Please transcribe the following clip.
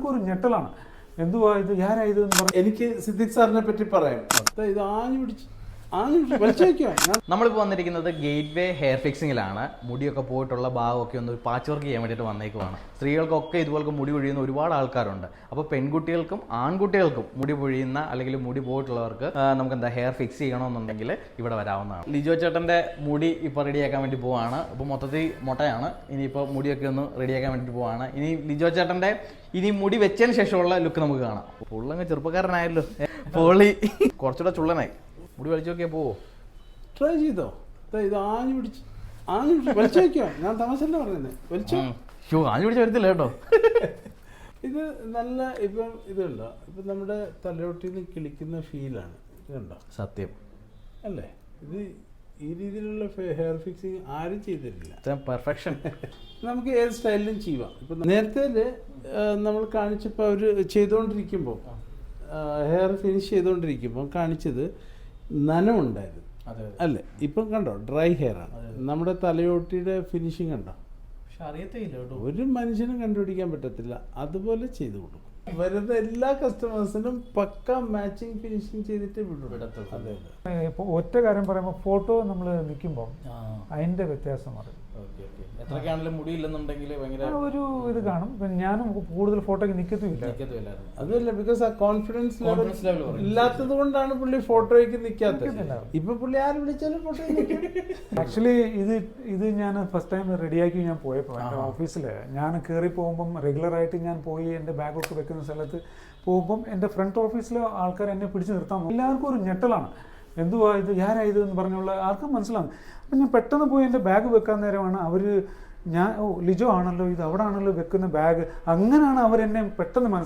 എല്ലാവർക്കും ഒരു ഞെട്ടലാണ്. എന്തുവാ ഇത്, ആരാ ഇത് എന്ന് പറഞ്ഞു. എനിക്ക് സിദ്ദിഖ് സാറിനെ പറ്റി പറയാം. ഇത് ആഞ്ഞു പിടിച്ച് നമ്മളിപ്പോൾ വന്നിരിക്കുന്നത് ഗേറ്റ് വേ ഹെയർ ഫിക്സിങ്ങിലാണ്. മുടിയൊക്കെ പോയിട്ടുള്ള ഭാഗമൊക്കെ ഒന്ന് പാച്ച് വർക്ക് ചെയ്യാൻ വേണ്ടിയിട്ട് വന്നേക്കുവാണ്. സ്ത്രീകൾക്കൊക്കെ ഇതുപോലെ മുടി പൊഴിയുന്ന ഒരുപാട് ആൾക്കാരുണ്ട്. അപ്പോൾ പെൺകുട്ടികൾക്കും ആൺകുട്ടികൾക്കും മുടി പൊഴിയുന്ന അല്ലെങ്കിൽ മുടി പോയിട്ടുള്ളവർക്ക് നമുക്ക് എന്താ ഹെയർ ഫിക്സ് ചെയ്യണമെന്നുണ്ടെങ്കിൽ ഇവിടെ വരാവുന്നതാണ്. ലിജോ ചേട്ടൻ്റെ മുടി ഇപ്പോൾ റെഡിയാക്കാൻ വേണ്ടി പോവാണ്. ഇപ്പോൾ മൊത്തത്തിൽ മുട്ടയാണ്. ഇനിയിപ്പോൾ മുടിയൊക്കെ ഒന്ന് റെഡിയാക്കാൻ വേണ്ടിയിട്ട് പോവാണ്. ഇനി ലിജോ ചേട്ടൻ്റെ ഇനി മുടി വെച്ചതിന് ശേഷമുള്ള ലുക്ക് നമുക്ക് കാണാം. ഫുള്ളങ്ങ് ചെറുപ്പക്കാരനായല്ലോ, പൊളി. കുറച്ചുകൂടെ ചുള്ളനായി. മുടി വലിച്ചു നോക്കിയാൽ പോവോ? ട്രൈ ചെയ്തോ? ഇത് ആഞ്ഞു പിടിച്ച് വലിച്ചു വയ്ക്കോ? ഞാൻ തമാശല്ല പറഞ്ഞത്. വലിച്ചോ? ആഞ്ഞു പിടിച്ച് വരത്തില്ല കേട്ടോ. ഇത് നല്ല ഇപ്പം ഇതുണ്ടോ, ഇപ്പം നമ്മുടെ തലയോട്ടിൽ നിന്ന് കിളിക്കുന്ന ഫീലാണ്. ഇതുണ്ടോ? സത്യം അല്ലേ? ഇത് ഈ രീതിയിലുള്ള ഹെയർ ഫിക്സിങ് ആരും ചെയ്തിട്ടില്ല. പെർഫെക്ഷൻ. നമുക്ക് ഏത് സ്റ്റൈലിലും ചെയ്യാം. ഇപ്പം നേരത്തെ നമ്മൾ കാണിച്ചപ്പോൾ അവർ ചെയ്തുകൊണ്ടിരിക്കുമ്പോൾ ഹെയർ ഫിനിഷ് ചെയ്തുകൊണ്ടിരിക്കുമ്പോൾ കാണിച്ചത് നനവുണ്ടായിരുന്നു അല്ലേ? ഇപ്പം കണ്ടോ, ഡ്രൈ ഹെയർ ആണ്. നമ്മുടെ തലയോട്ടിയുടെ ഫിനിഷിങ് കണ്ടോ? ഒരു മനുഷ്യനും കണ്ടുപിടിക്കാൻ പറ്റത്തില്ല. അതുപോലെ ചെയ്തു കൊടുക്കും. വരുന്ന എല്ലാ കസ്റ്റമേഴ്സിനും പക്ക മാച്ചിങ് ഫിനിഷിങ് ചെയ്തിട്ട് വിടത്തുള്ളൂ. അതെ. ഇപ്പോൾ ഒറ്റ കാര്യം പറയുമ്പോൾ ഫോട്ടോ നമ്മൾ നിൽക്കുമ്പോൾ അതിൻ്റെ വ്യത്യാസം അറിയും. എത്രയൊക്കെയാണെങ്കിലും മുടിയില്ലെന്നുണ്ടെങ്കിൽ ഭയങ്കര ഒരു ഇത് കാണും. ഞാനും കൂടുതൽ ഫോട്ടോയ്ക്ക് നിൽക്കത്തുമില്ല. അതല്ല, ബിക്കോസ് ആ കോൺഫിഡൻസ് ലെവൽ ഇല്ലാത്തത് കൊണ്ടാണ് പുള്ളി ഫോട്ടോയ്ക്ക് നിൽക്കാത്തത്. ഇപ്പൊ പുള്ളി ആര് വിളിച്ചാലും ഫോട്ടോ. ആക്ച്വലി ഇത് ഞാൻ ഫസ്റ്റ് ടൈം റെഡിയാക്കി ഞാൻ പോയപ്പോൾ എൻ്റെ ഓഫീസിൽ ഞാൻ കയറി പോകുമ്പം റെഗുലറായിട്ട് ഞാൻ പോയി എൻ്റെ ബാഗൊക്കെ വെക്കുന്ന സ്ഥലത്ത് പോകുമ്പം എൻ്റെ ഫ്രണ്ട് ഓഫീസിലെ ആൾക്കാർ എന്നെ പിടിച്ച് നിർത്താൻ എല്ലാവർക്കും ഒരു ഞെട്ടലാണ്. എന്തുവാ ഇത്, ആരാ ഇത് എന്ന് പറഞ്ഞുള്ള ആർക്കും മനസ്സിലാവും. അപ്പം ഞാൻ പെട്ടെന്ന് പോയി എൻ്റെ ബാഗ് വെക്കാൻ നേരമാണ് അവർ ലിജോ ആണല്ലോ ഇത്, അവിടെ ആണല്ലോ വെക്കുന്ന ബാഗ്. അങ്ങനെയാണ് അവരെന്നെ പെട്ടെന്ന്